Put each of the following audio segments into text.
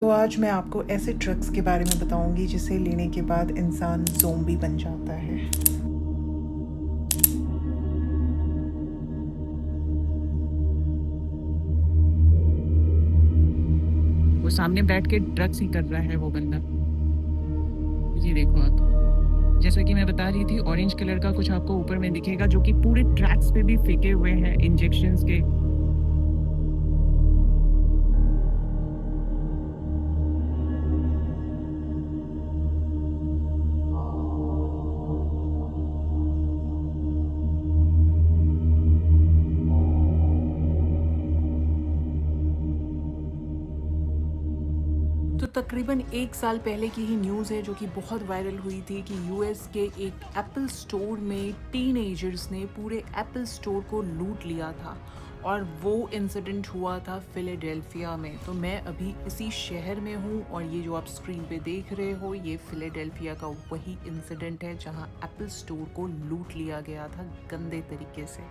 तो आज मैं आपको ऐसे ड्रग्स के बारे में बताऊंगी जिसे लेने के बाद इंसान ज़ोंबी बन जाता है। वो सामने बैठ के ड्रग्स ही कर रहा है वो बंदा। ये देखो आप, जैसा कि मैं बता रही थी, ऑरेंज कलर का कुछ आपको ऊपर में दिखेगा जो कि पूरे ट्रैक्स पे भी फेंके हुए हैं इंजेक्शंस के। तो तकरीबन 1 साल पहले की ही न्यूज़ है जो कि बहुत वायरल हुई थी कि यूएस के एक एप्पल स्टोर में टीनेजर्स ने पूरे एप्पल स्टोर को लूट लिया था और वो इंसिडेंट हुआ था फिलाडेल्फिया में। तो मैं अभी इसी शहर में हूँ और ये जो आप स्क्रीन पे देख रहे हो ये फिलाडेल्फिया का वही इंसिडेंट है जहाँ एप्पल स्टोर को लूट लिया गया था गंदे तरीके से।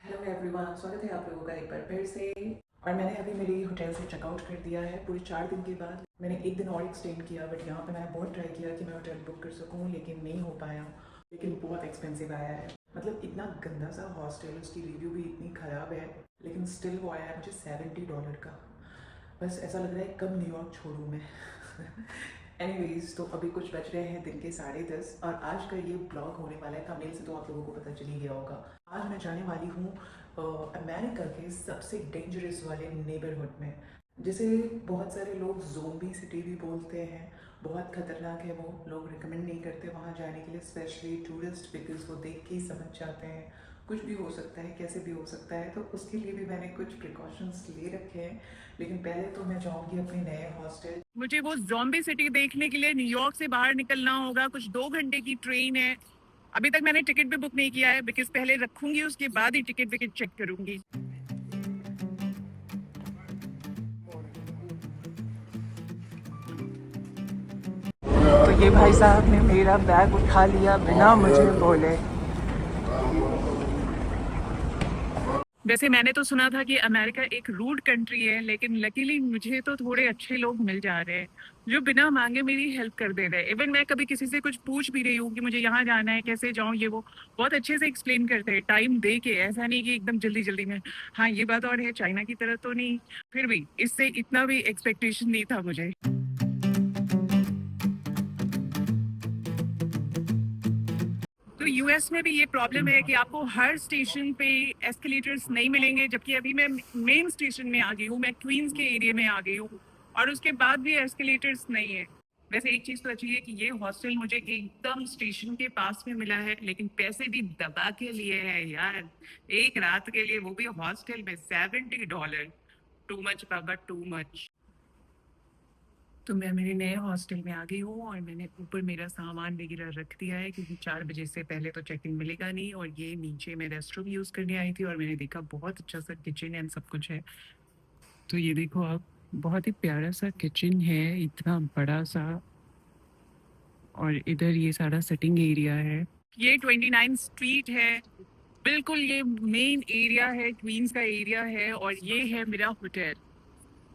हेलो एवरीवन, स्वागत है आप लोगों का एक बार फिर से। और मैंने अभी मेरी होटल से चेकआउट कर दिया है पूरे 4 दिन के बाद। मैंने एक दिन और एक्सटेंड किया, बट यहाँ पे मैंने बहुत ट्राई किया कि मैं होटल बुक कर सकूँ, लेकिन नहीं हो पाया। लेकिन बहुत एक्सपेंसिव आया है। मतलब इतना गंदा सा हॉस्टल, उसकी रिव्यू भी इतनी ख़राब है, लेकिन स्टिल वो आया है मुझे $70 का। बस ऐसा लग रहा है कब न्यूयॉर्क छोड़ूँ मैं। एनीवेज, तो अभी कुछ बज रहे हैं दिन के 10:30 और आज का ये ब्लॉग होने वाला है। थंबनेल से तो आप लोगों को पता चल ही गया होगा। आज मैं जाने वाली हूँ अमेरिका के सबसे डेंजरस वाले नेबरहुड में, जिसे बहुत सारे लोग ज़ोंबी सिटी भी बोलते हैं। बहुत ख़तरनाक है वो, लोग रिकमेंड नहीं करते वहाँ जाने के लिए, स्पेशली टूरिस्ट, बिकॉज वो देख के ही समझ जाते हैं कुछ भी हो सकता है, कैसे भी हो सकता है। तो उसके लिए भी मैंने कुछ प्रिकॉशंस ले रखे हैं। लेकिन पहले तो मैं जाऊँगी अपने नए हॉस्टल। मुझे वो ज़ॉम्बी सिटी देखने के लिए न्यूयॉर्क से बाहर निकलना होगा। कुछ 2 घंटे की ट्रेन है। अभी तक मैंने टिकट भी बुक नहीं किया है बिकॉज़ पहले रखूंगी, उसके बाद ही टिकट विकेट चेक करूंगी। तो ये भाई साहब ने मेरा बैग उठा लिया बिना मुझे बोले। वैसे मैंने तो सुना था कि अमेरिका एक रूड कंट्री है, लेकिन लकीली मुझे तो थोड़े अच्छे लोग मिल जा रहे हैं जो बिना मांगे मेरी हेल्प कर दे रहे हैं। इवन मैं कभी किसी से कुछ पूछ भी रही हूँ कि मुझे यहाँ जाना है, कैसे जाऊँ, ये वो बहुत अच्छे से एक्सप्लेन करते हैं, टाइम दे के। ऐसा नहीं कि एकदम जल्दी जल्दी में। हाँ, ये बात और है, चाइना की तरह तो नहीं, फिर भी इससे इतना भी एक्सपेक्टेशन नहीं था मुझे। तो यूएस में भी ये प्रॉब्लम है कि आपको हर स्टेशन पे एस्केलेटर्स नहीं मिलेंगे, जबकि अभी मैं मेन स्टेशन में आ गई हूँ, मैं क्वींस के एरिया में आ गई हूँ और उसके बाद भी एस्केलेटर्स नहीं है। वैसे एक चीज तो अच्छी है कि ये हॉस्टल मुझे एकदम स्टेशन के पास में मिला है, लेकिन पैसे भी दबा के लिए है यार। एक रात के लिए, वो भी हॉस्टल में, $70। टू मच बाबा, टू मच। तो मैं मेरे नए हॉस्टल में आ गई हूँ और मैंने ऊपर मेरा सामान वगैरह रख दिया है क्योंकि 4 बजे से पहले तो चेक इन मिलेगा नहीं। और ये नीचे मैं रेस्ट रूम यूज़ करने आई थी और मैंने देखा बहुत अच्छा सा किचन एंड सब कुछ है। तो ये देखो आप, बहुत ही प्यारा सा किचन है, इतना बड़ा सा। और इधर ये सारा सिटिंग एरिया है। ये 29 स्ट्रीट है, बिल्कुल ये मेन एरिया है, क्वींस का एरिया है। और ये है मेरा होटल,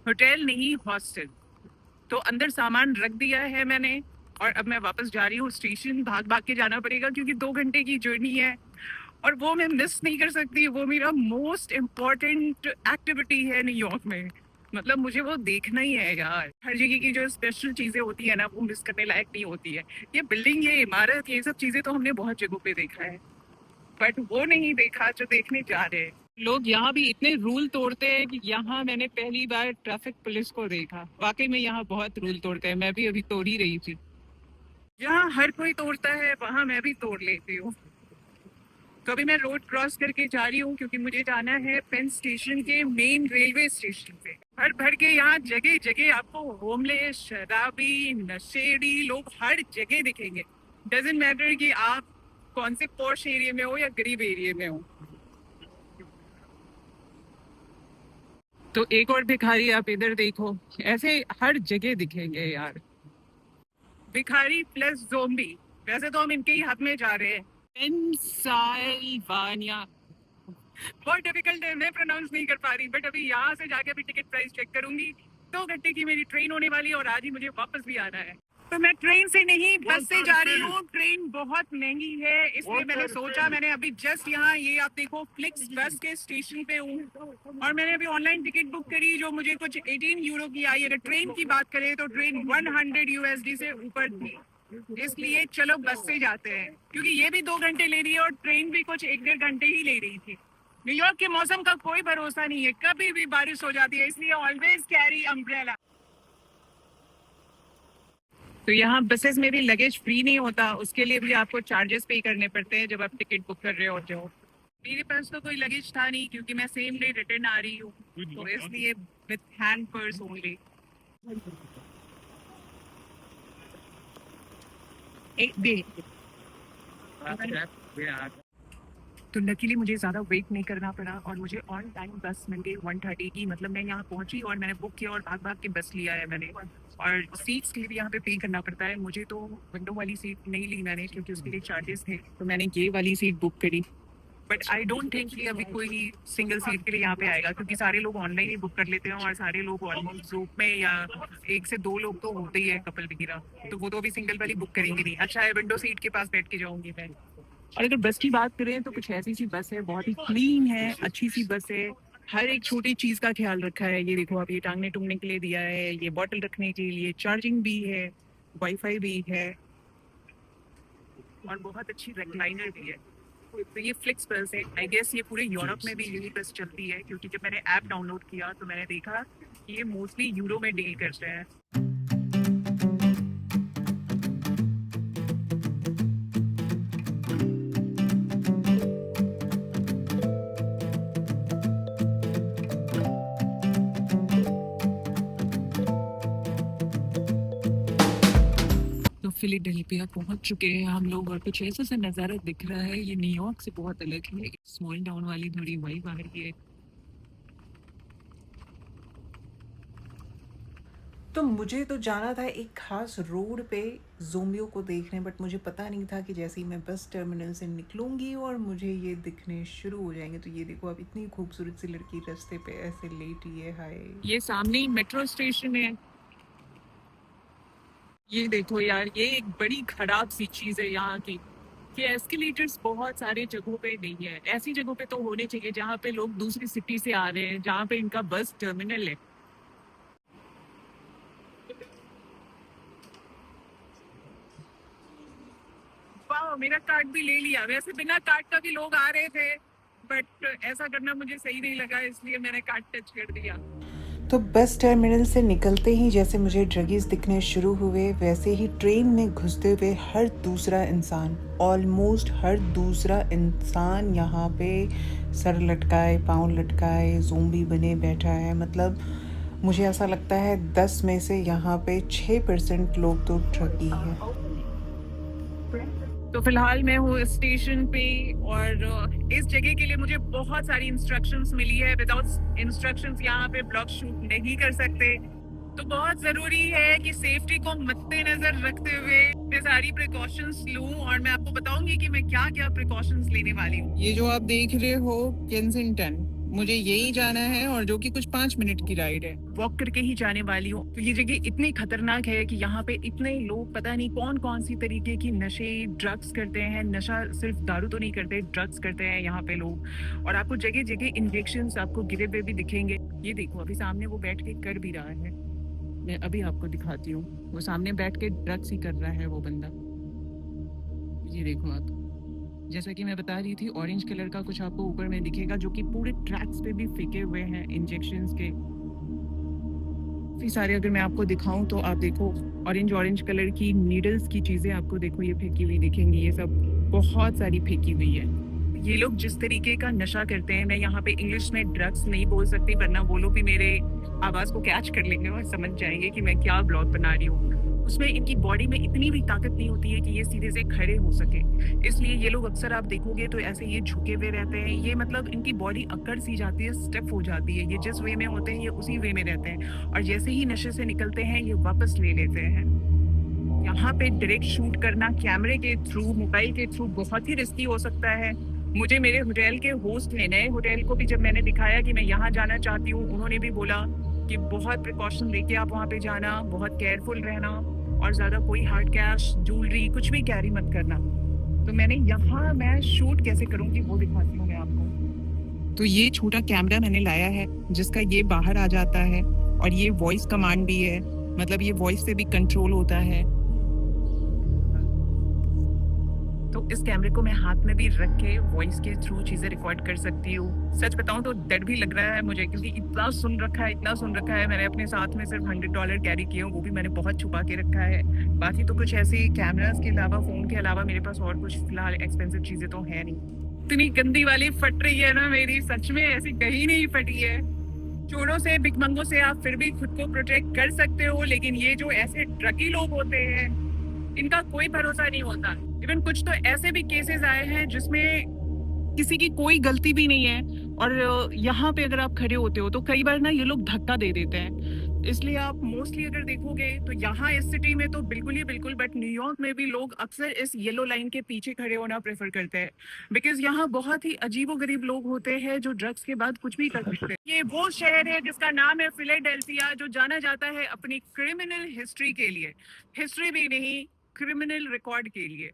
होटल नहीं हॉस्टल। तो अंदर सामान रख दिया है मैंने और अब मैं वापस जा रही हूँ स्टेशन। भाग भाग के जाना पड़ेगा क्योंकि 2 घंटे की जर्नी है और वो मैं मिस नहीं कर सकती। वो मेरा मोस्ट इम्पॉर्टेंट एक्टिविटी है न्यूयॉर्क में। मतलब मुझे वो देखना ही है यार। हर जगह की जो स्पेशल चीजें होती है ना, वो मिस करने लायक नहीं होती है। ये बिल्डिंग, ये इमारत, ये सब चीजें तो हमने बहुत जगहों पे देखा है, बट वो नहीं देखा जो देखने जा रहे हैं। लोग यहाँ भी इतने रूल तोड़ते हैं कि यहाँ मैंने पहली बार ट्रैफिक पुलिस को देखा। वाकई में यहाँ बहुत रूल तोड़ते हैं, मैं भी अभी तोड़ ही रही थी। जहाँ हर कोई तोड़ता है वहां मैं भी तोड़ लेती हूँ। तो अभी मैं रोड क्रॉस करके जा रही हूँ क्योंकि मुझे जाना है पेन स्टेशन के मेन रेलवे स्टेशन पे। भर भर के यहाँ जगह जगह आपको होमलेस, शराबी, नशेड़ी लोग हर जगह दिखेंगे। डजेंट मैटर कि आप कौन से पॉश एरिया में हो या गरीब एरिया में हो। तो एक और भिखारी आप इधर देखो, ऐसे हर जगह दिखेंगे यार। भिखारी प्लस ज़ोंबी। वैसे तो हम इनके ही हाथ में जा रहे हैं। पेंसिल्वानिया, बहुत डिफिकल्ट है, मैं प्रोनाउंस नहीं कर पा रही, बट अभी यहाँ से जाके अभी टिकट प्राइस चेक करूंगी। 2 घंटे की मेरी ट्रेन होने वाली है और आज ही मुझे वापस भी आना है। तो मैं ट्रेन से नहीं बस से जा रही हूँ। ट्रेन बहुत महंगी है, इसलिए मैंने सोचा, मैंने अभी जस्ट यहाँ ये आप देखो फ्लिक्स बस के स्टेशन पे हूँ और मैंने अभी ऑनलाइन टिकट बुक करी जो मुझे कुछ 18 यूरो की आई। अगर ट्रेन की बात करें तो ट्रेन 100 USD से ऊपर थी, इसलिए चलो बस से जाते हैं, क्योंकि ये भी 2 घंटे ले रही है और ट्रेन भी कुछ 1-1.5 घंटे ही ले रही थी। न्यूयॉर्क के मौसम का कोई भरोसा नहीं है, कभी भी बारिश हो जाती है, इसलिए ऑलवेज कैरी अम्ब्रेला। तो यहाँ बसेस में भी लगेज फ्री नहीं होता, उसके लिए भी आपको चार्जेस पे करने पड़ते हैं जब आप टिकट बुक कर रहे हो जाओ। मेरे पास तो कोई लगेज था नहीं क्योंकि मैं सेम डे रिटर्न आ रही हूँ, तो इसलिए विद हैंड पर्स ओनली। एक डे तो लकीली मुझे ज़्यादा वेट नहीं करना पड़ा और मुझे ऑन टाइम बस मिल गई 1:30 की। मतलब मैं यहाँ पहुँची और मैंने बुक किया और भाग भाग के बस लिया है मैंने। और सीट्स के लिए भी यहाँ पे करना पड़ता है। मुझे तो विंडो वाली सीट नहीं ली मैंने क्योंकि उसके लिए चार्जेस थे, तो मैंने ये वाली सीट बुक करी। बट आई डोंट थिंक कि अभी कोई सिंगल सीट के लिए यहाँ पे आएगा, क्योंकि सारे लोग ऑनलाइन ही बुक कर लेते हैं और सारे लोग ऑलमोस्ट ग्रुप में या 1 से 2 लोग तो होते ही है कपल वगैरह, तो वो तो अभी सिंगल वाली बुक करेंगे नहीं। अच्छा है विंडो सीट के पास बैठ के जाऊंगी मैं। और अगर बस की बात करें तो कुछ ऐसी सी बस है, बहुत ही क्लीन है, अच्छी सी बस है, हर एक छोटी चीज का ख्याल रखा है। ये देखो, आप ये टांगने टूंगने के लिए दिया है, ये बॉटल रखने के लिए, चार्जिंग भी है, वाईफाई भी है और बहुत अच्छी रेक्लाइनर भी है। तो ये फ्लिक्स बस है, आई गेस ये पूरे यूरोप में भी यही बस चलती है, क्योंकि जब मैंने ऐप डाउनलोड किया तो मैंने देखा कि ये मोस्टली यूरो में डील करते हैं। फिलाडेल्फिया पहुंच चुके हैं हम लोग और कुछ ऐसा सा नज़ारा दिख रहा है। ये न्यूयॉर्क से बहुत अलग है, स्मॉल टाउन वाली थोड़ी वाइब आ रही है। तो मुझे तो जाना था एक खास रोड पे ज़ोंबियों को देखने, बट मुझे पता नहीं था कि जैसे ही मैं बस टर्मिनल से निकलूंगी और मुझे ये दिखने शुरू हो जाएंगे। तो ये देखो, अब इतनी खूबसूरत सी लड़की रास्ते पे ऐसे लेटी है। हाय, ये सामने ही मेट्रो स्टेशन है। ये देखो यार, ये एक बड़ी खराब सी चीज है यहाँ की कि एस्केलेटर्स बहुत सारे जगहों पे नहीं है। ऐसी जगहों पे तो होने चाहिए जहाँ पे लोग दूसरी सिटी से आ रहे हैं, जहाँ पे इनका बस टर्मिनल है। वाह, मेरा कार्ड भी ले लिया। वैसे बिना कार्ड का भी लोग आ रहे थे, बट ऐसा करना मुझे सही नहीं लगा, इसलिए मैंने कार्ड टच कर दिया। तो बस टर्मिनल से निकलते ही जैसे मुझे ड्रगीज दिखने शुरू हुए, वैसे ही ट्रेन में घुसते हुए हर दूसरा इंसान, ऑलमोस्ट हर दूसरा इंसान यहाँ पे सर लटकाए, पाँव लटकाए, ज़ोंबी बने बैठा है। मतलब मुझे ऐसा लगता है 10 में से यहाँ पे 6% लोग तो ड्रगी है। तो फिलहाल मैं हूँ स्टेशन पे और इस जगह के लिए मुझे बहुत सारी इंस्ट्रक्शंस मिली है। विदाउट इंस्ट्रक्शंस यहाँ पे ब्लॉग शूट नहीं कर सकते, तो बहुत जरूरी है कि सेफ्टी को मद्देनजर रखते हुए मैं सारी प्रिकॉशंस लूं और मैं आपको बताऊंगी कि मैं क्या क्या प्रिकॉशंस लेने वाली हूँ। ये जो आप देख रहे हो केंसिंगटन, मुझे यही जाना है और जो कि कुछ 5 मिनट की राइड है, वॉक करके ही जाने वाली हूँ। तो ये जगह इतनी खतरनाक है कि यहाँ पे इतने लोग पता नहीं कौन कौन सी तरीके की नशे, ड्रग्स करते हैं। नशा सिर्फ दारू तो नहीं करते, ड्रग्स करते हैं यहाँ पे लोग। और आपको जगह जगह इंजेक्शंस आपको गिरे हुए भी दिखेंगे। ये देखो, अभी सामने वो बैठ के कर भी रहा है, मैं अभी आपको दिखाती हूँ। वो सामने बैठ के ड्रग्स ही कर रहा है वो बंदा। ये देखो आप, जैसा कि मैं बता रही थी, ऑरेंज कलर का कुछ आपको ऊपर में दिखेगा जो कि पूरे ट्रैक्स पे भी फेंके हुए हैं इंजेक्शंस के काफी सारे। अगर मैं आपको दिखाऊं तो आप देखो, ऑरेंज कलर की नीडल्स की चीजें आपको देखो ये फेंकी हुई दिखेंगी। ये सब बहुत सारी फेंकी हुई है। ये लोग जिस तरीके का नशा करते हैं, मैं यहाँ पे इंग्लिश में ड्रग्स नहीं बोल सकती वरना वो लोग भी मेरे आवाज को कैच कर लेंगे और समझ जाएंगे कि मैं क्या ब्लॉग बना रही हूँ। उसमें इनकी बॉडी में इतनी भी ताकत नहीं होती है कि ये सीधे से खड़े हो सके, इसलिए ये लोग अक्सर आप देखोगे तो ऐसे ये झुके हुए रहते हैं। ये मतलब इनकी बॉडी अकड़ सी जाती है, स्टिफ हो जाती है। ये जिस वे में होते हैं ये उसी वे में रहते हैं और जैसे ही नशे से निकलते हैं ये वापस ले लेते हैं। यहाँ पे डायरेक्ट शूट करना कैमरे के थ्रू, मोबाइल के थ्रू बहुत ही रिस्की हो सकता है मुझे मेरे होटल के होस्ट ने, नए होटल को भी जब मैंने दिखाया कि मैं यहाँ जाना चाहती हूँ, उन्होंने भी बोला कि बहुत प्रिकॉशन लेके आप वहाँ पे जाना, बहुत केयरफुल रहना और ज़्यादा कोई हार्ड कैश, ज्वेलरी कुछ भी कैरी मत करना। तो मैंने यहाँ मैं शूट कैसे करूँगी वो दिखाती हूँ मैं आपको। तो ये छोटा कैमरा मैंने लाया है जिसका ये बाहर आ जाता है और ये वॉइस कमांड भी है, मतलब ये वॉइस से भी कंट्रोल होता है। तो इस कैमरे को मैं हाथ में भी रख के वॉइस के थ्रू चीजें रिकॉर्ड कर सकती हूँ। सच बताऊं तो डर भी लग रहा है मुझे, क्योंकि इतना सुन रखा है मैंने। अपने साथ में सिर्फ $100 कैरी किए, वो भी मैंने बहुत छुपा के रखा है। बाकी तो कुछ ऐसे कैमरास के अलावा, फोन के अलावा मेरे पास और कुछ फिलहाल एक्सपेंसिव चीजें तो है नहीं। इतनी गंदी वाली फट रही है ना मेरी, सच में ऐसी कहीं नहीं फटी है। चोरों से, भिखमंगों से आप फिर भी खुद को प्रोटेक्ट कर सकते हो, लेकिन ये जो ऐसे ड्रगी लोग होते हैं इनका कोई भरोसा नहीं होता। इवन कुछ तो ऐसे भी केसेस आए हैं जिसमें किसी की कोई गलती भी नहीं है और यहाँ पे अगर आप खड़े होते हो तो कई बार ना ये लोग धक्का दे देते हैं। इसलिए आप मोस्टली अगर देखोगे तो यहाँ इस सिटी में तो बिल्कुल ही बिल्कुल, बट न्यूयॉर्क में भी लोग अक्सर इस येलो लाइन के पीछे खड़े होना प्रेफर करते हैं, बिकॉज यहाँ बहुत ही अजीबोगरीब लोग होते हैं जो ड्रग्स के बाद कुछ भी कर सकते हैं। ये वो शहर है जिसका नाम है फिलाडेल्फिया, जो जाना जाता है अपनी क्रिमिनल हिस्ट्री के लिए, हिस्ट्री भी नहीं, क्रिमिनल रिकॉर्ड के लिए।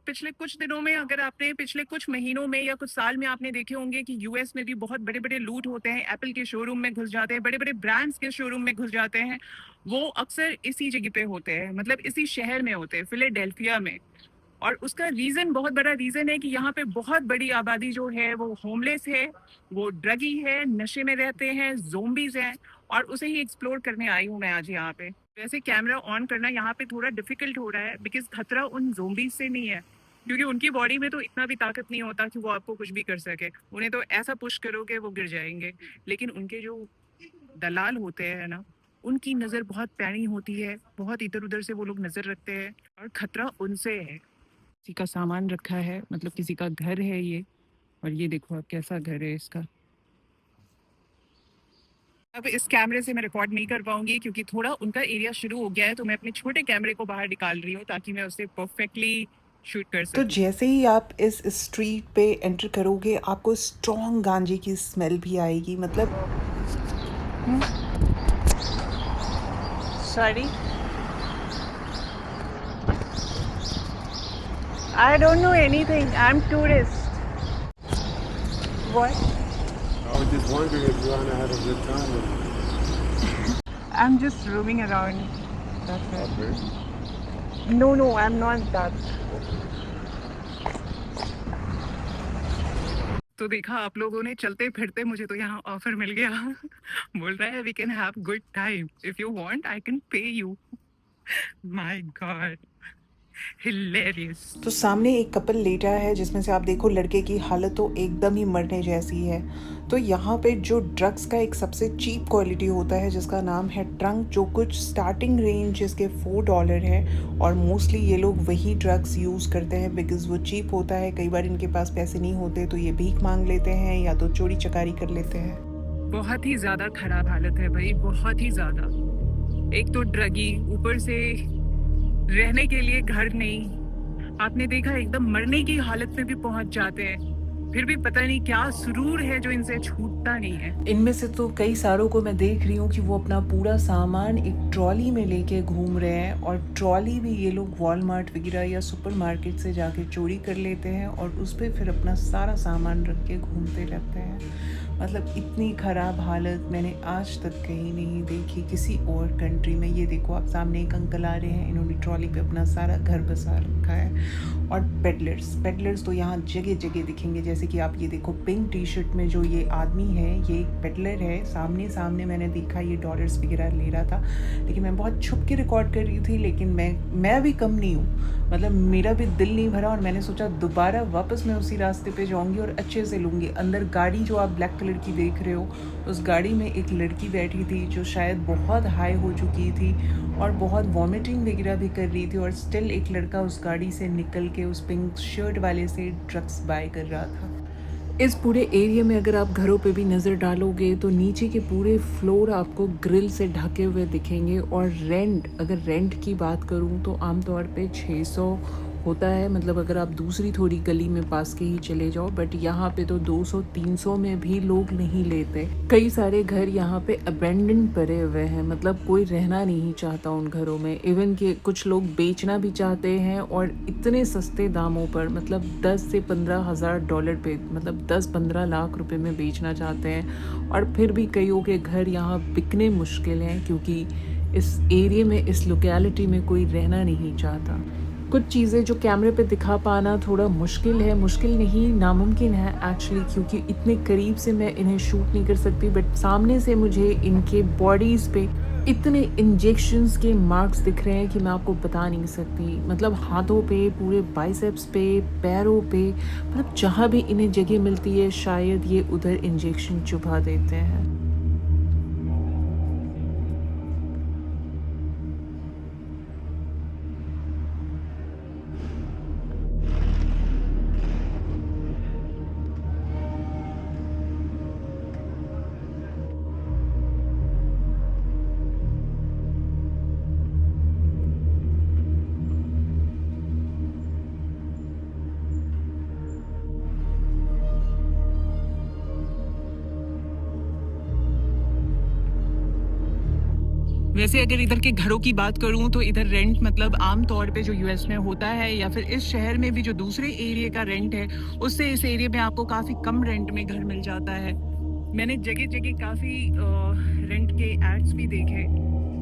पिछले कुछ दिनों में, अगर आपने पिछले कुछ महीनों में या कुछ साल में आपने देखे होंगे कि यूएस में भी बहुत बड़े बड़े लूट होते हैं। एप्पल के शोरूम में घुस जाते हैं, बड़े बड़े ब्रांड्स के शोरूम में घुस जाते हैं। वो अक्सर इसी जगह पे होते हैं, मतलब इसी शहर में होते हैं, फिलाडेल्फिया में। और उसका रीजन, बहुत बड़ा रीजन है कि यहाँ पे बहुत बड़ी आबादी जो है वो होमलेस है, वो ड्रगी है, नशे में रहते हैं, ज़ोंबीज हैं, और उसे ही एक्सप्लोर करने आई हूँ मैं आज यहाँ पे। वैसे कैमरा ऑन करना यहाँ पे थोड़ा डिफिकल्ट हो रहा है, बिकॉज खतरा उन ज़ोंबीज से नहीं है, क्योंकि उनकी बॉडी में तो इतना भी ताकत नहीं होता कि वो आपको कुछ भी कर सके। उन्हें तो ऐसा पुश करोगे वो गिर जाएंगे। लेकिन उनके जो दलाल होते हैं ना, उनकी नज़र बहुत पैनी होती है, बहुत इधर उधर से वो लोग नज़र रखते हैं, और खतरा उनसे है। किसी का सामान रखा है, मतलब किसी का घर है ये, और ये देखो आप कैसा घर है इसका। अब इस कैमरे से मैं रिकॉर्ड नहीं कर पाऊंगी क्योंकि थोड़ा उनका एरिया शुरू हो गया है, तो मैं अपने छोटे कैमरे को बाहर निकाल रही हूँ ताकि मैं उसे परफेक्टली शूट कर तो सकूं। जैसे ही आप इस स्ट्रीट पे एंटर करोगे आपको स्ट्रॉन्ग गांजे की स्मेल भी आएगी, मतलब Sorry, I don't know anything. I'm tourist. What? I was just wondering if you want to have a good time with me. I'm just roaming around. That's it. Okay. No, I'm not that. तो देखा आप लोगों ने, चलते फिरते मुझे तो यहाँ ऑफर मिल गया। बोल रहा है we can have good time, if you want I can pay you. My God, hilarious. तो सामने एक कपल लेटा है जिसमें से आप देखो लड़के की हालत तो एकदम ही मरने जैसी है। तो यहाँ पे जो ड्रग्स का एक सबसे चीप क्वालिटी होता है जिसका नाम है ट्रंक, जो कुछ स्टार्टिंग रेंज इसके $4 है, और मोस्टली ये लोग वही ड्रग्स यूज़ करते हैं बिकॉज वो चीप होता है। कई बार इनके पास पैसे नहीं होते तो ये भीख मांग लेते हैं या तो चोरी चकारी कर लेते हैं। बहुत ही ज़्यादा खराब हालत है भाई, बहुत ही ज़्यादा। एक तो ड्रगी, ऊपर से रहने के लिए घर नहीं, आपने देखा एकदम मरने की हालत में भी पहुंच जाते हैं, फिर भी पता नहीं क्या सुरूर है जो इनसे छूटता नहीं है। इनमें से तो कई सारों को मैं देख रही हूँ कि वो अपना पूरा सामान एक ट्रॉली में लेके घूम रहे हैं, और ट्रॉली भी ये लोग वॉलमार्ट वगैरह या सुपरमार्केट से जाके चोरी कर लेते हैं और उस पर फिर अपना सारा सामान रख के घूमते रहते हैं। मतलब इतनी ख़राब हालत मैंने आज तक कहीं नहीं देखी किसी और कंट्री में। ये देखो आप सामने एक अंकल आ रहे हैं, इन्होंने ट्रॉली पे अपना सारा घर बसा रखा है। और पेडलर्स तो यहाँ जगह जगह दिखेंगे, जैसे कि आप ये देखो पिंक टी शर्ट में जो ये आदमी है ये एक पेडलर है। सामने मैंने देखा ये डॉलर्स वगैरह ले रहा था, लेकिन मैं बहुत छुप के रिकॉर्ड कर रही थी। लेकिन मैं भी कम नहीं हूँ, मतलब मेरा भी दिल नहीं भरा और मैंने सोचा दोबारा वापस मैं उसी रास्ते पे जाऊंगी और अच्छे से लूँगी। अंदर गाड़ी जो आप ब्लैक कलर की देख रहे हो, उस गाड़ी में एक लड़की बैठी थी जो शायद बहुत हाई हो चुकी थी और बहुत वॉमिटिंग वगैरह भी कर रही थी, और स्टिल एक लड़का उस गाड़ी से निकल के उस पिंक शर्ट वाले से ड्रग्स बाय कर रहा था। इस पूरे एरिया में अगर आप घरों पे भी नज़र डालोगे तो नीचे के पूरे फ्लोर आपको ग्रिल से ढके हुए दिखेंगे। और रेंट, अगर रेंट की बात करूँ तो आमतौर पे 600 होता है, मतलब अगर आप दूसरी थोड़ी गली में पास के ही चले जाओ, बट यहाँ पे तो 200-300 में भी लोग नहीं लेते। कई सारे घर यहाँ पे अबेंडन पड़े हुए हैं, मतलब कोई रहना नहीं चाहता उन घरों में। इवन कि कुछ लोग बेचना भी चाहते हैं और इतने सस्ते दामों पर, मतलब 10 से 15 हज़ार डॉलर पे, मतलब 10-15 लाख रुपए में बेचना चाहते हैं। और फिर भी कईयों के घर यहाँ बिकने मुश्किल हैं क्योंकि इस एरिया में, इस लोकेलिटी में कोई रहना नहीं चाहता। कुछ चीज़ें जो कैमरे पे दिखा पाना थोड़ा मुश्किल है, मुश्किल नहीं नामुमकिन है एक्चुअली, क्योंकि इतने करीब से मैं इन्हें शूट नहीं कर सकती। बट सामने से मुझे इनके बॉडीज़ पे इतने इंजेक्शंस के मार्क्स दिख रहे हैं कि मैं आपको बता नहीं सकती। मतलब हाथों पे, पूरे बाइसेप्स पे, पैरों पे, मतलब जहाँ भी इन्हें जगह मिलती है शायद ये उधर इंजेक्शन चुभा देते हैं। वैसे अगर इधर के घरों की बात करूं तो इधर रेंट मतलब आम तौर पे जो यूएस में होता है या फिर इस शहर में भी जो दूसरे एरिया का रेंट है उससे इस एरिया में आपको काफ़ी कम रेंट में घर मिल जाता है। मैंने जगह जगह काफ़ी रेंट के एड्स भी देखे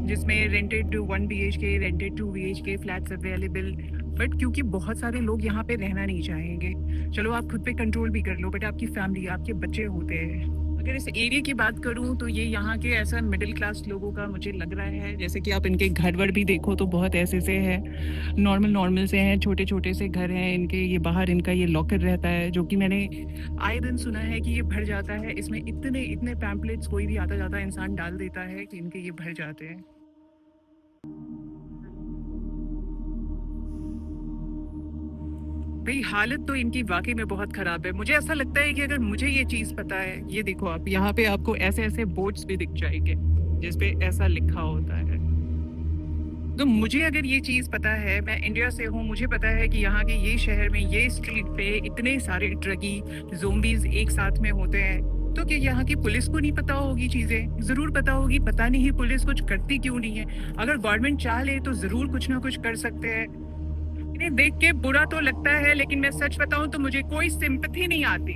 जिसमें rented 1 BHK, rented 2 BHK flats available. But क्योंकि बहुत सारे लोग यहाँ पे रहना नहीं चाहेंगे, चलो आप खुद पे कंट्रोल भी कर लो, बट आपकी फैमिली, आपके बच्चे होते हैं। अगर इस एरिया की बात करूं तो ये यहाँ के ऐसा मिडिल क्लास लोगों का मुझे लग रहा है। जैसे कि आप इनके घर वर भी देखो तो बहुत ऐसे से हैं, नॉर्मल से हैं, छोटे छोटे से घर हैं इनके। ये बाहर इनका ये लॉकर रहता है जो कि मैंने आए दिन सुना है कि ये भर जाता है। इसमें इतने इतने पैम्पलेट्स कोई भी आता जाता इंसान डाल देता है कि इनके ये भर जाते हैं। भाई हालत तो इनकी वाकई में बहुत खराब है। मुझे ऐसा लगता है कि अगर मुझे ये चीज पता है, ये देखो आप यहाँ पे आपको ऐसे ऐसे बोर्ड्स भी दिख जाएंगे जिसपे ऐसा लिखा होता है। तो मुझे अगर ये चीज पता है, मैं इंडिया से हूँ, मुझे पता है कि यहाँ के ये शहर में ये स्ट्रीट पे इतने सारे ड्रगी ज़ोंबीज एक साथ में होते हैं, तो क्या यहाँ की पुलिस को नहीं पता होगी चीजें? जरूर पता होगी। पता नहीं पुलिस कुछ करती क्यों नहीं है? अगर गवर्नमेंट चाह ले तो जरूर कुछ ना कुछ कर सकते हैं। इन्हें देख के बुरा तो लगता है, लेकिन मैं सच बताऊं तो मुझे कोई सिंपैथी नहीं आती।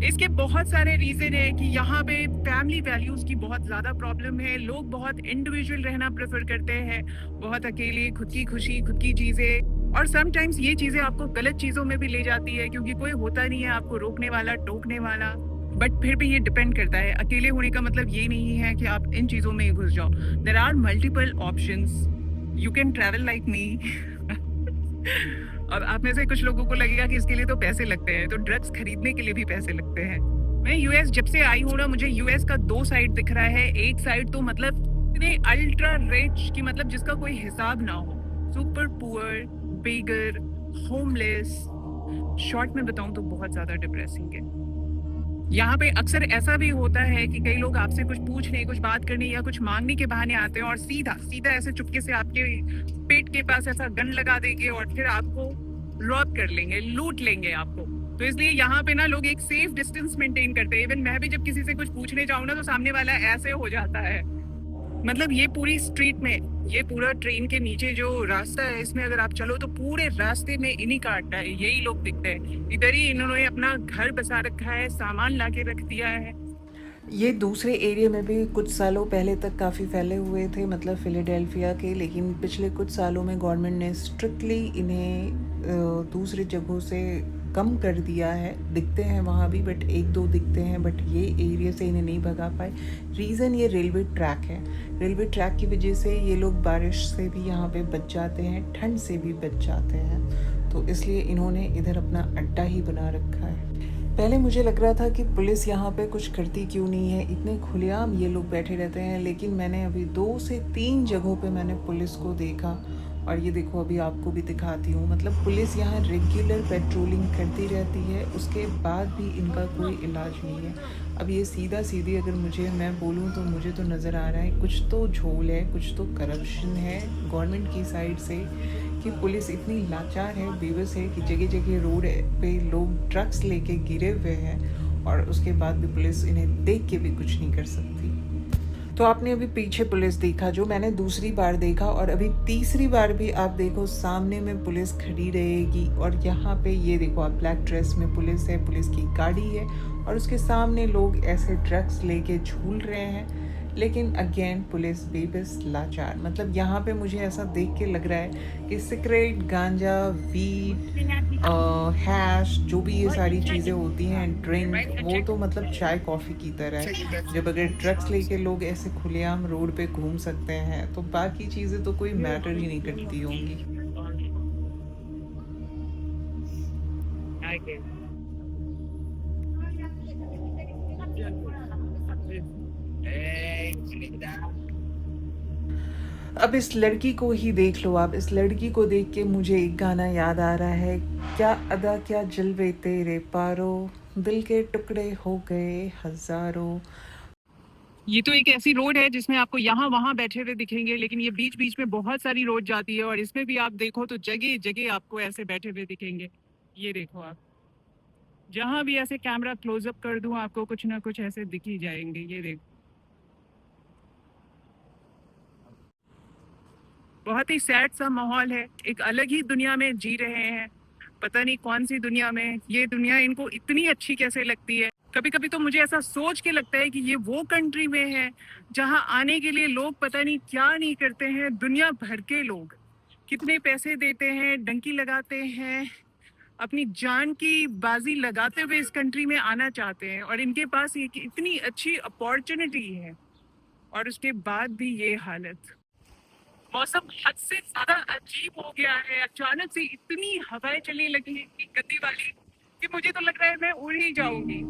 इसके बहुत सारे रीजन है कि यहाँ पे फैमिली वैल्यूज की बहुत ज्यादा प्रॉब्लम है। लोग बहुत इंडिविजुअल रहना प्रेफर करते हैं, बहुत अकेले, खुद की खुशी, खुद की चीजें। और समटाइम्स ये चीजें आपको गलत चीजों में भी ले जाती है क्योंकि कोई होता नहीं है आपको रोकने वाला, टोकने वाला। बट फिर भी ये डिपेंड करता है। अकेले होने का मतलब ये नहीं है कि आप इन चीजों में घुस जाओ। There are multiple options, you can travel like me. अब आप में से कुछ लोगों को लगेगा कि इसके लिए तो पैसे लगते हैं, तो ड्रग्स खरीदने के लिए भी पैसे लगते हैं। मैं यूएस जब से आई हूँ ना, मुझे यूएस का 2 साइड दिख रहा है। एक साइड तो मतलब इतने अल्ट्रा रिच की मतलब जिसका कोई हिसाब ना हो, सुपर पुअर, बेगर, होमलेस। शॉर्ट में बताऊं तो बहुत ज्यादा डिप्रेसिंग है। यहाँ पे अक्सर ऐसा भी होता है कि कई लोग आपसे कुछ पूछने, कुछ बात करने या कुछ मांगने के बहाने आते हैं और सीधा सीधा ऐसे चुपके से आपके पेट के पास ऐसा गन लगा देंगे और फिर आपको रॉब कर लेंगे, लूट लेंगे आपको। तो इसलिए यहाँ पे ना लोग एक सेफ डिस्टेंस मेंटेन करते हैं। इवन मैं भी जब किसी से कुछ पूछने जाऊँ ना तो सामने वाला ऐसे हो जाता है। मतलब ये पूरी स्ट्रीट में, ये पूरा ट्रेन के नीचे जो रास्ता है, इसमें अगर आप चलो तो पूरे रास्ते में इन्हीं का अड्डा है, यही लोग दिखते हैं। इधर ही इन्होंने अपना घर बसा रखा है, सामान लाके रख दिया है। ये दूसरे एरिया में भी कुछ सालों पहले तक काफ़ी फैले हुए थे, मतलब फिलाडेल्फिया के, लेकिन पिछले कुछ सालों में गवर्नमेंट ने स्ट्रिक्टली इन्हें दूसरी जगहों से कम कर दिया है। दिखते हैं वहाँ भी, बट 1-2 दिखते हैं, बट ये एरिया से इन्हें नहीं भगा पाए। रीज़न ये रेलवे ट्रैक है। रेलवे ट्रैक की वजह से ये लोग बारिश से भी यहाँ पे बच जाते हैं, ठंड से भी बच जाते हैं, तो इसलिए इन्होंने इधर अपना अड्डा ही बना रखा है। पहले मुझे लग रहा था कि पुलिस यहाँ पे कुछ करती क्यों नहीं है, इतने खुलेआम ये लोग बैठे रहते हैं, लेकिन मैंने अभी 2 से 3 जगहों पे मैंने पुलिस को देखा। और ये देखो, अभी आपको भी दिखाती हूँ। मतलब पुलिस यहाँ रेगुलर पेट्रोलिंग करती रहती है, उसके बाद भी इनका कोई इलाज नहीं है। अब ये सीधा सीधी अगर मैं बोलूँ तो मुझे तो नज़र आ रहा है कुछ तो झोल है, कुछ तो करप्शन है गवर्नमेंट की साइड से क्योंकि पुलिस इतनी लाचार है, बेबस है कि जगह जगह रोड पे लोग ड्रग्स लेके गिरे हुए हैं और उसके बाद भी पुलिस इन्हें देख के भी कुछ नहीं कर सकती। तो आपने अभी पीछे पुलिस देखा, जो मैंने दूसरी बार देखा, और अभी तीसरी बार भी आप देखो सामने में पुलिस खड़ी रहेगी और यहाँ पे ये देखो आप, ब्लैक ड्रेस में पुलिस है, पुलिस की गाड़ी है और उसके सामने लोग ऐसे ड्रग्स लेके झूल रहे हैं। लेकिन अगेन पुलिस बेबस लाचार। मतलब यहाँ पे मुझे ऐसा देख के लग रहा है कि सिगरेट, गांजा, वीड, हैश, जो भी ये सारी चीज़ें होती हैं, ड्रिंक, वो तो मतलब चाय कॉफ़ी की तरह है। जब अगर ड्रग्स लेके लोग ऐसे खुलेआम रोड पे घूम सकते हैं तो बाकी चीज़ें तो कोई मैटर ही नहीं करती होंगी। अब इस लड़की को ही देख लो आप। इस लड़की को देख के मुझे एक गाना याद आ रहा है, क्या अदा क्या जलवे तेरे पारो, दिल के टुकड़े हो गए हजारों। ये तो एक ऐसी रोड है जिसमें आपको यहाँ वहाँ बैठे हुए दिखेंगे, लेकिन ये बीच बीच में बहुत सारी रोड जाती है और इसमें भी आप देखो तो जगह जगह आपको ऐसे बैठे हुए दिखेंगे। ये देखो आप, जहाँ भी ऐसे कैमरा क्लोजअप कर दूं आपको कुछ ना कुछ ऐसे दिख ही जाएंगे। ये देखो, बहुत ही सैड सा माहौल है। एक अलग ही दुनिया में जी रहे हैं, पता नहीं कौन सी दुनिया में। ये दुनिया इनको इतनी अच्छी कैसे लगती है। कभी कभी तो मुझे ऐसा सोच के लगता है कि ये वो कंट्री में है जहां आने के लिए लोग पता नहीं क्या नहीं करते हैं। दुनिया भर के लोग कितने पैसे देते हैं, डंकी लगाते हैं, अपनी जान की बाजी लगाते हुए इस कंट्री में आना चाहते हैं और इनके पास ये इतनी अच्छी अपॉर्चुनिटी है और उसके बाद भी ये हालत। मौसम हद से ज्यादा अजीब हो गया है। अचानक से इतनी हवाएं चलने लगी हैं इतनी गंदी वाली कि मुझे तो लग रहा है मैं उड़ ही जाऊंगी।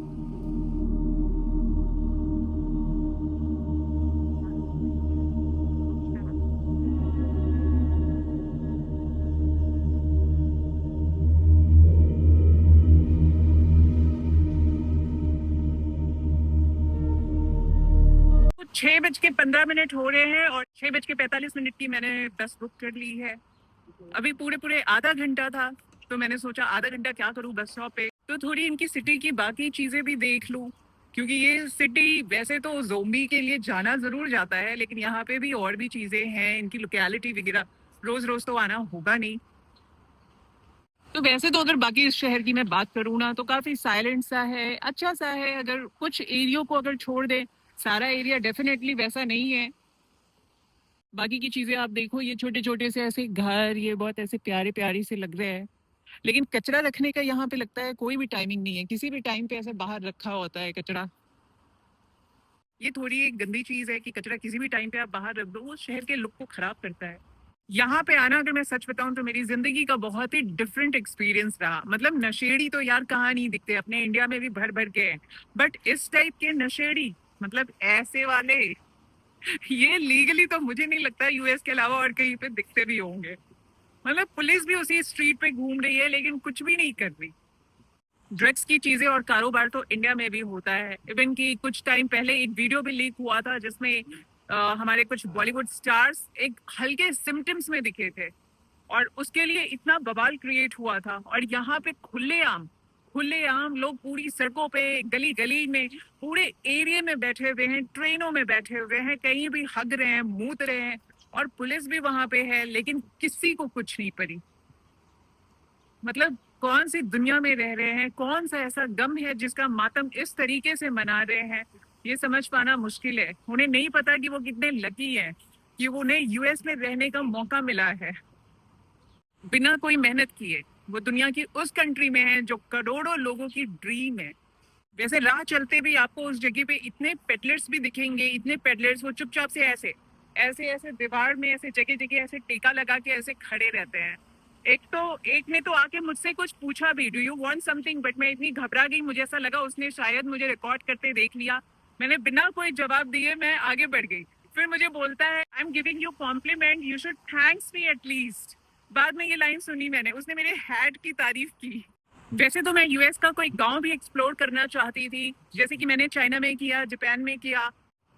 तो 6:15 हो रहे हैं और 6:45 की मैंने बस बुक कर ली है। अभी पूरे आधा घंटा था तो मैंने सोचा आधा घंटा क्या करूं बस स्टॉप पे, तो थोड़ी इनकी सिटी की बाकी चीजें भी देख लूं, क्योंकि ये सिटी वैसे तो ज़ोंबी के लिए जाना जरूर जाता है, लेकिन यहाँ पे भी और भी चीजें हैं, इनकी लोकेलिटी वगैरह रोज रोज तो आना होगा नहीं। तो वैसे तो अगर बाकी इस शहर की मैं बात करूँ ना तो काफी साइलेंट सा है, अच्छा सा है। अगर कुछ एरियो को अगर छोड़ दे, सारा एरिया डेफिनेटली वैसा नहीं है। बाकी की चीजें आप देखो, ये छोटे छोटे से ऐसे घर, ये बहुत ऐसे प्यारे प्यारे से लग रहे हैं, लेकिन कचरा रखने का यहाँ पे लगता है कोई भी टाइमिंग नहीं है। किसी भी टाइम पे ऐसे बाहर रखा होता है कचरा। ये थोड़ी एक गंदी चीज है कि कचरा किसी भी टाइम पे आप बाहर रख दो, वो शहर के लुक को खराब करता है। यहाँ पे आना, अगर मैं सच बताऊं तो मेरी जिंदगी का बहुत ही डिफरेंट एक्सपीरियंस रहा। मतलब नशेड़ी तो यार कहाँ नहीं दिखते, अपने इंडिया में भी भर भर के हैं, बट इस टाइप के नशेड़ी, मतलब ऐसे वाले ये लीगली तो मुझे नहीं लगता यूएस के अलावा और कहीं पे दिखते भी होंगे। मतलब पुलिस भी उसी स्ट्रीट पे घूम रही है लेकिन कुछ भी नहीं कर रही। ड्रग्स की चीजें और कारोबार तो इंडिया में भी होता है। इवन कि कुछ टाइम पहले एक वीडियो भी लीक हुआ था जिसमें हमारे कुछ बॉलीवुड स्टार्स एक हल्के सिम्टम्स में दिखे थे और उसके लिए इतना बवाल क्रिएट हुआ था। और यहाँ पे खुलेआम लोग पूरी सड़कों पे, गली गली में, पूरे एरिया में बैठे हुए हैं, ट्रेनों में बैठे हुए हैं, कहीं भी हग रहे हैं, मूत रहे हैं और पुलिस भी वहां पे है, लेकिन किसी को कुछ नहीं पड़ी। मतलब कौन सी दुनिया में रह रहे हैं, कौन सा ऐसा गम है जिसका मातम इस तरीके से मना रहे हैं, ये समझ पाना मुश्किल है। उन्हें नहीं पता कि वो कितने लकी हैं कि वो उन्हें यूएस में रहने का मौका मिला है बिना कोई मेहनत किए। वो दुनिया की उस कंट्री में है जो करोड़ों लोगों की ड्रीम है। वैसे राह चलते भी आपको उस जगह पे इतने पेडलर्स भी दिखेंगे, इतने पेडलर्स, वो चुपचाप से ऐसे ऐसे ऐसे दीवार में ऐसे जगह जगह ऐसे टेका लगा के ऐसे खड़े रहते हैं। एक ने तो आके मुझसे कुछ पूछा भी, do you want something, but मैं इतनी घबरा गई, मुझे ऐसा लगा उसने शायद मुझे रिकॉर्ड करते देख लिया। मैंने बिना कोई जवाब दिए मैं आगे बढ़ गई। फिर मुझे बोलता है, I am giving you compliment, you should thanks me at least. बाद में ये लाइन सुनी मैंने, उसने मेरे हैट की तारीफ की। वैसे तो मैं यूएस का कोई गांव भी एक्सप्लोर करना चाहती थी, जैसे कि मैंने चाइना में किया, जापान में किया,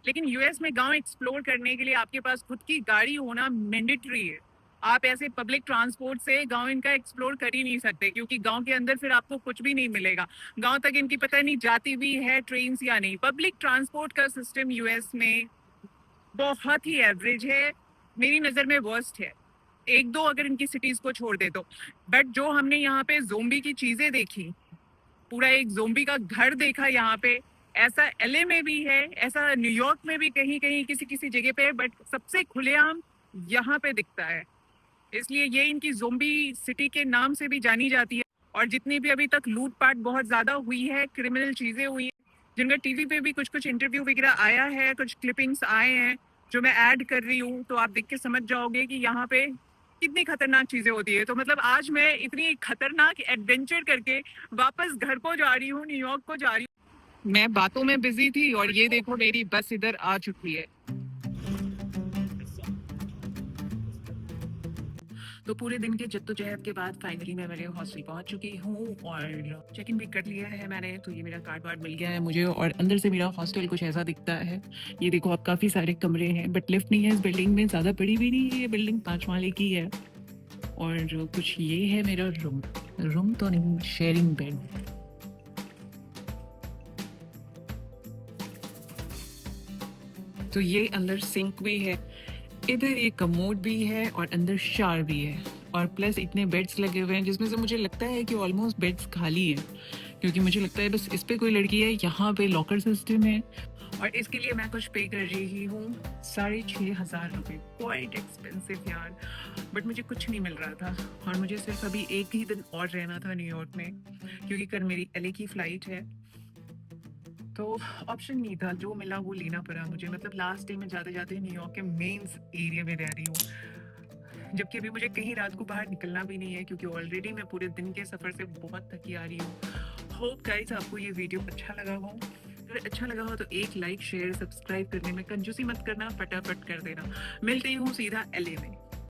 लेकिन यूएस में गांव एक्सप्लोर करने के लिए आपके पास खुद की गाड़ी होना मैंडेटरी है। आप ऐसे पब्लिक ट्रांसपोर्ट से गांव इनका एक्सप्लोर कर ही नहीं सकते, क्योंकि गांव के अंदर फिर आपको कुछ भी नहीं मिलेगा। गांव तक इनकी पता नहीं जाती भी है ट्रेन या नहीं। पब्लिक ट्रांसपोर्ट का सिस्टम यूएस में बहुत ही एवरेज है, मेरी नज़र में वर्स्ट है, एक दो अगर इनकी सिटीज़ को छोड़ दे तो। बट जो हमने यहाँ पे जोम्बी की चीज़ें देखी, पूरा एक जोम्बी का घर देखा यहाँ पे, ऐसा एलए में भी है, ऐसा न्यूयॉर्क में भी कहीं कहीं किसी किसी जगह पे, बट सबसे खुलेआम यहाँ पे दिखता है। इसलिए ये इनकी जोम्बी सिटी के नाम से भी जानी जाती है। और जितनी भी अभी तक लूटपाट बहुत ज़्यादा हुई है, क्रिमिनल चीज़ें हुई हैं, जिनका टीवी पे भी कुछ कुछ इंटरव्यू वगैरह आया है, कुछ क्लिपिंग्स आए हैं जो मैं ऐड कर रही हूँ, तो आप देख के समझ जाओगे कि यहाँ पे कितनी खतरनाक चीज़ें होती है। तो मतलब आज मैं इतनी खतरनाक एडवेंचर करके वापस घर को जा रही हूँ, न्यूयॉर्क को जा रही हूँ। मैं बातों में बिजी थी और ये देखो मेरी बस इधर आ चुकी है। तो पूरे दिन के जद्दोजहद के बाद फाइनली मैं मेरे हॉस्टल पहुंच चुकी हूँ और चेक इन भी कर लिया है मैंने। तो ये मेरा कार्ड वार्ड मिल गया है मुझे और अंदर से मेरा हॉस्टल कुछ ऐसा दिखता है। ये देखो आप, काफ़ी सारे कमरे हैं बट लिफ्ट नहीं है इस बिल्डिंग में, ज़्यादा बड़ी भी नहीं है, ये बिल्डिंग 5 माले की है। और कुछ ये है मेरा रूम तो नहीं, शेयरिंग बेड। तो ये अंदर सिंक भी है, इधर एक कमोड भी है और अंदर शावर भी है, और प्लस इतने बेड्स लगे हुए हैं जिसमें से मुझे लगता है कि ऑलमोस्ट बेड्स खाली हैं, क्योंकि मुझे लगता है बस इस पे कोई लड़की है। यहाँ पे लॉकर सिस्टम है और इसके लिए मैं कुछ पे कर रही हूँ 6,500 रुपये। क्वाइट एक्सपेंसिव यार, बट मुझे कुछ नहीं मिल रहा था और मुझे सिर्फ अभी एक ही दिन और रहना था न्यूयॉर्क में, क्योंकि कल मेरी एलए की फ़्लाइट है। तो ऑप्शन नहीं था, जो मिला वो लेना पड़ा मुझे। मतलब लास्ट डे में जाते जाते न्यूयॉर्क के मेंस एरिया में रह रही हूँ, जबकि अभी मुझे कहीं रात को बाहर निकलना भी नहीं है, क्योंकि ऑलरेडी मैं पूरे दिन के सफ़र से बहुत थकी आ रही हूँ। होप गाइस आपको ये वीडियो अच्छा लगा हो। अगर अच्छा लगा हो तो एक लाइक शेयर सब्सक्राइब करने में कंजूसी मत करना, फटाफट कर देना। मिलते ही हूँ सीधा एलए में।